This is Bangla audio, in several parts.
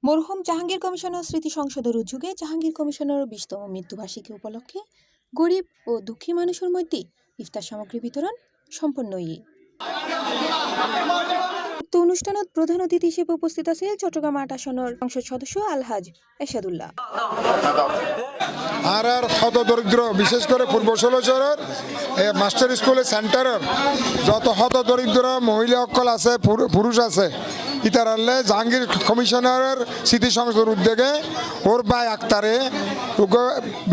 মরহুম জাহাঙ্গীর কমিশনার স্মৃতি সংসদের উদ্যোগে জাহাঙ্গীর কমিশনার 20তম মৃত্যুবার্ষিকী উপলক্ষে গরিব ও দুঃখী মানুষের মধ্যে ইফতার সামগ্রী বিতরণ সম্পন্ন হয়ে উক্ত অনুষ্ঠানত প্রধান অতিথি হিসেবে উপস্থিত আছেন চট্টগ্রাম ৮ আসনের সংসদ সদস্য আলহাজ এরশাদুল্লাহ। আর হত দরিদ্র বিশেষ করে পূর্ব ষোলচরের মাস্টার স্কুলের সেন্টারের যত হত দরিদ্র মহিলা সকল আছে পুরুষ আছে ইতারালে জাহাঙ্গীর কমিশনারের স্মৃতি সংসদের উদ্যোগে ওর ভাই আক্তারে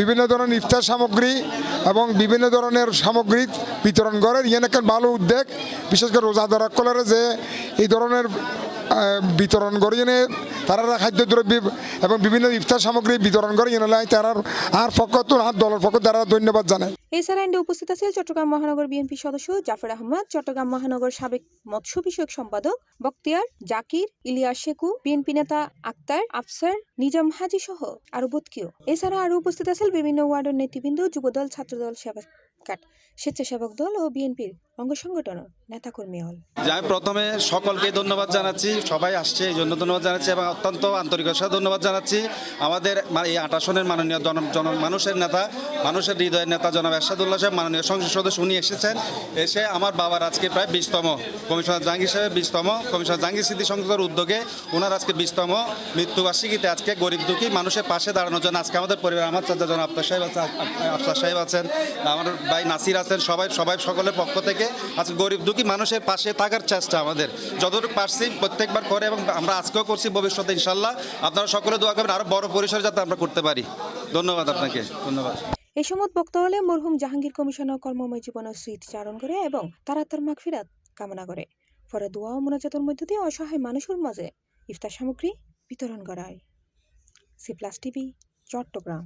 বিভিন্ন ধরনের ইফতার সামগ্রী এবং বিভিন্ন ধরনের সামগ্রী বিতরণ করে ইয়ে একটা ভালো উদ্যোগ। বিশেষ করে রোজাদার সকলের যে এই ধরনের বিতরণ করে এনে তারা খাদ্যদ্রব্য এবং বিভিন্ন ইফতার সামগ্রী বিতরণ করে এনে তারা আর পক্ষ আর দলের পক্ষ তারা ধন্যবাদ জানায়। এছাড়া এন্ডে উপস্থিত আছেন চট্টগ্রাম মহানগর বিএনপি সদস্য জাফর আহমদ, চট্টগ্রাম মহানগর সাবেক মৎস্য বিষয়ক সম্পাদক বখতিয়ার জাকির, ইলিয়াস শেখু, বিএনপি নেতা আক্তার আফসার, নিজাম হাজি সহ আরো বৎকিও। এছাড়া আরো উপস্থিত আছেন বিভিন্ন ওয়ার্ডের নেতৃবৃন্দ, যুবদল, ছাত্রদল, স্বেচ্ছাসেবক দল ও বিএনপির অঙ্গ সংগঠনের নেতাকর্মী হল। আমি প্রথমে সকলকে ধন্যবাদ জানাচ্ছি, সবাই আসছে এই জন্য ধন্যবাদ জানাচ্ছি এবং অত্যন্ত আন্তরিকতার সাথে ধন্যবাদ জানাচ্ছি আমাদের এই ৮ আসনের মাননীয় মানুষের নেতা, মানুষের হৃদয়ের নেতা জনাব এরশাদুল্লাহ সাহেব, মাননীয় সংসদ সদস্য উনি এসেছেন। এসে আমার বাবার আজকে প্রায় 20তম কমিশনার জাহাঙ্গীর সাহেবের 20তম কমিশনার জাহাঙ্গীর স্মৃতি সংসদের উদ্যোগে ওনার আজকে 20তম মৃত্যুবার্ষিকীতে আজকে গরিব দুঃখী মানুষের পাশে দাঁড়ানোর জন্য আজকে আমাদের পরিবার, আমার চাচা জন আফসার সাহেব আছেন, আমার ভাই নাসির আছেন, সবাই সকলের পক্ষ থেকে আজকে গরিব দুঃখী মানুষের পাশে থাকার চেষ্টা আমাদের যতটুকু পারছি প্রত্যেকবার করে এবং আমরা আজকেও করছি, ভবিষ্যতে ইনশাল্লাহ আপনারা সকলে দোয়া করবেন আরো বড় পরিসরে যাতে আমরা করতে পারি। ধন্যবাদ আপনাকে। ধন্যবাদ। এই সময় বক্তব্যে মরহুম জাহাঙ্গীর কমিশনার কর্মময় জীবনের স্মৃতিচারণ করে এবং তার মাগফিরাত কামনা করে। পরে দোয়া ও মোনাজাতের মধ্য দিয়ে অসহায় মানুষের মাঝে ইফতার সামগ্রী বিতরণ করা হয়। C plus TV, Chittagong.